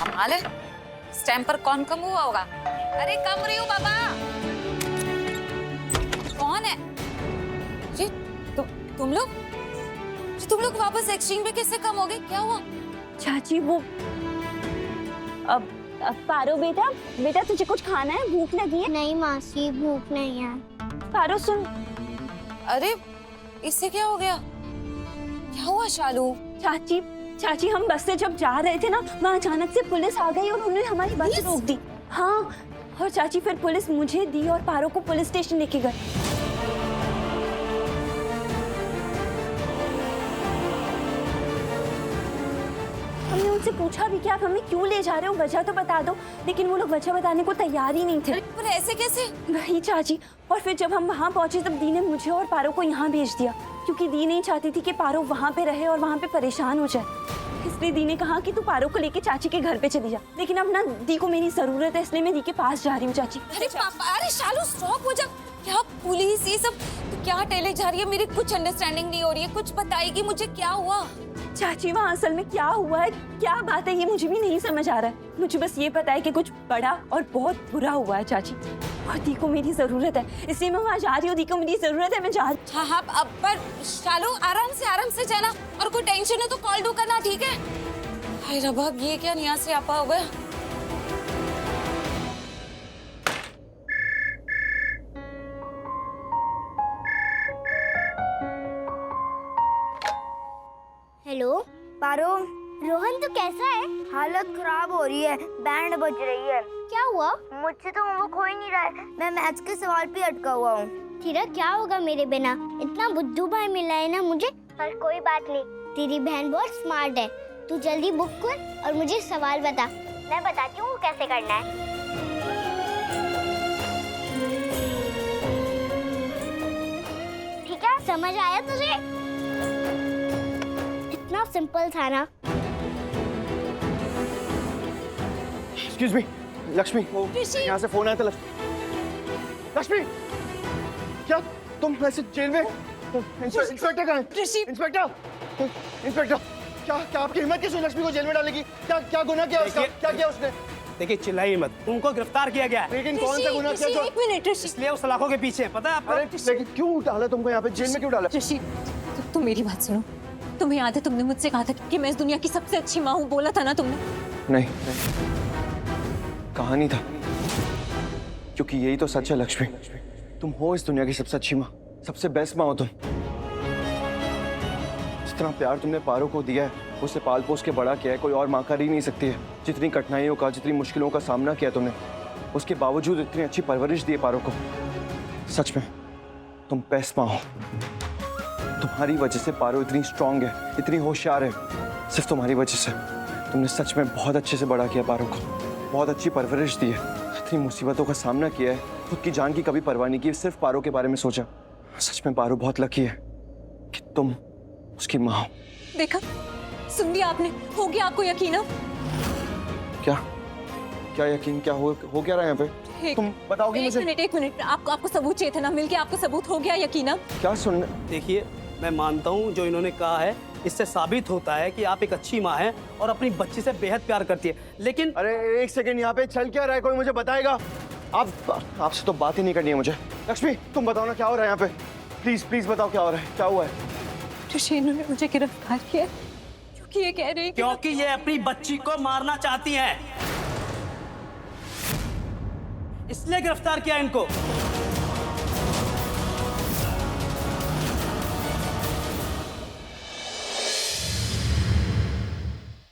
कमाल है, स्टैम्प पर कौन कम हुआ होगा? अरे कम रही हो बाबा। कौन है ये? तुम लोग वापस एक्सचेंज में कैसे कम हो गए? क्या हुआ? चाची वो अब पारो बेटा तुझे कुछ खाना है? भूख लगी है? नहीं मासी, भूख नहीं है। पारो सुन। अरे इससे क्या हो गया? क्या हुआ शालू? चाची हम बस से जब जा रहे थे ना, वहाँ अचानक से पुलिस आ गई और उन्होंने हमारी बस रोक दी। हाँ, और चाची फिर पुलिस मुझे दी और पारो को पुलिस स्टेशन लेके गए। हमने उनसे पूछा भी कि आप हमें क्यों ले जा रहे हो, वजह तो बता दो, लेकिन वो लोग वजह बताने को तैयार ही नहीं थे। पर ऐसे कैसे? वही चाची, और फिर जब हम वहाँ पहुंचे तब दी ने मुझे और पारो को यहाँ भेज दिया, क्योंकि दी नहीं चाहती थी कि पारो वहाँ पे रहे और वहाँ पे परेशान हो जाए। इसलिए दी ने कहा कि तू पारो को लेके चाची के घर पे चली जा, लेकिन अब ना दी को मेरी जरूरत है, इसलिए मैं दी के पास जा रही हूँ। चाची अरे पापा, अरे शालू स्टॉप हो जा। क्या पुलिस ये सब तो क्या टेले जा रही है? मेरी कुछ अंडरस्टैंडिंग नहीं हो रही है। कुछ बताएगी मुझे क्या हुआ? चाची वहाँ असल में क्या हुआ है, क्या बात है, ये मुझे भी नहीं समझ आ रहा है। मुझे बस ये पता है कि कुछ बड़ा और बहुत बुरा हुआ है चाची, और दी को मेरी जरूरत है, इसलिए मैं वहाँ जा रही हूँ। दी को मेरी जरूरत है, मैं जा रही। हाँ अब पर शालू आराम से जाना, और कोई टेंशन हो तो कॉल डू करना, ठीक है? हाय रब्बा, ये क्या निया से आपा हो गया? हेलो पारो, रोहन तो कैसा है? हालत खराब हो रही है, बैंड बज रही है। क्या हुआ? मुझसे तो होमवर्क हो ही नहीं रहा है, मैं मैथ्स के सवाल पे अटका हुआ हूँ। तेरा क्या होगा मेरे बिना? इतना बुद्धू भाई मिला है ना मुझे। पर कोई बात नहीं, तेरी बहन बहुत स्मार्ट है। तू जल्दी बुक कर और मुझे सवाल बता, मैं बताती हूँ कैसे करना है। ठीक है, समझ आया तुझे? इतना सिंपल था ना। Excuse me, लक्ष्मी, यहाँ से फोन आया था। लक्ष्मी, क्या तुम ऐसे जेल में? इंस्पेक्टर कहाँ है? इंस्पेक्टर, क्या आपकी हिम्मत कैसे लक्ष्मी को जेल में डालेगी? क्या गुनाह किया उसका? क्या किया उसने? देखिए चिल्लाइए मत, तुमको गिरफ्तार किया गया है। लेकिन कौन सा गुनाह किया? एक मिनट ऋषि, इसलिए उस सलाखों के पीछे पता है आपको? अरे लेकिन क्यों डाला तुमको यहाँ पे, जेल में क्यों डाला? ऋषि तुम मेरी बात सुनो। तुम्हें याद है तुमने मुझसे कहा था कि मैं इस दुनिया की सबसे अच्छी माँ हूँ? बोला था ना तुमने? नहीं, कहानी था, क्योंकि यही तो सच है लक्ष्मी। तुम हो इस दुनिया की सबसे अच्छी माँ, सबसे बेस्ट माँ हो तुम। जितना प्यार तुमने पारो को दिया है, उसे पाल पोस के बड़ा किया है, कोई और माँ कर ही नहीं सकती है। जितनी कठिनाइयों का, जितनी मुश्किलों का सामना किया तुमने, उसके बावजूद इतनी अच्छी परवरिश दी पारो को। सच में तुम बेस्ट माँ हो। तुम्हारी वजह से पारो इतनी स्ट्रांग है, इतनी होशियार है, सिर्फ तुम्हारी वजह से। तुमने सच में बहुत अच्छे से बड़ा किया पारो को, बहुत अच्छी परवरिश दी है, इतनी मुसीबतों का सामना किया है, खुद की जान की कभी परवाह नहीं की, सिर्फ पारो के बारे में सोचा। सच में पारो बहुत लकी है कि तुम उसकी माँ हो। देखा, सुन लिया आपने? हो गया आपको यकीन अब? क्या यकीन? क्या हो क्या रहा है यहाँ पे? तुम बताओगी मुझे? एक मिनट, आपको सबूत चाहिए था ना, मिलके आपको सबूत हो गया यकीन अब? क्या सुनने? देखिए, मैं मानता हूँ जो इन्होंने कहा है, इससे साबित होता है कि आप एक अच्छी माँ हैं और अपनी बच्ची से बेहद प्यार करती है, लेकिन अरे एक सेकंड, यहाँ पे चल क्या रहा है? कोई मुझे बताएगा? आपसे तो बात ही नहीं करनी है मुझे। लक्ष्मी, तुम बताओ ना क्या हो रहा है यहाँ पे? प्लीज बताओ क्या हो रहा है, क्या हुआ है? ऋषि, इन्होंने मुझे गिरफ्तार किया क्योंकि ये कह रही है क्योंकि ये अपनी बच्ची को मारना चाहती है, इसलिए गिरफ्तार किया इनको।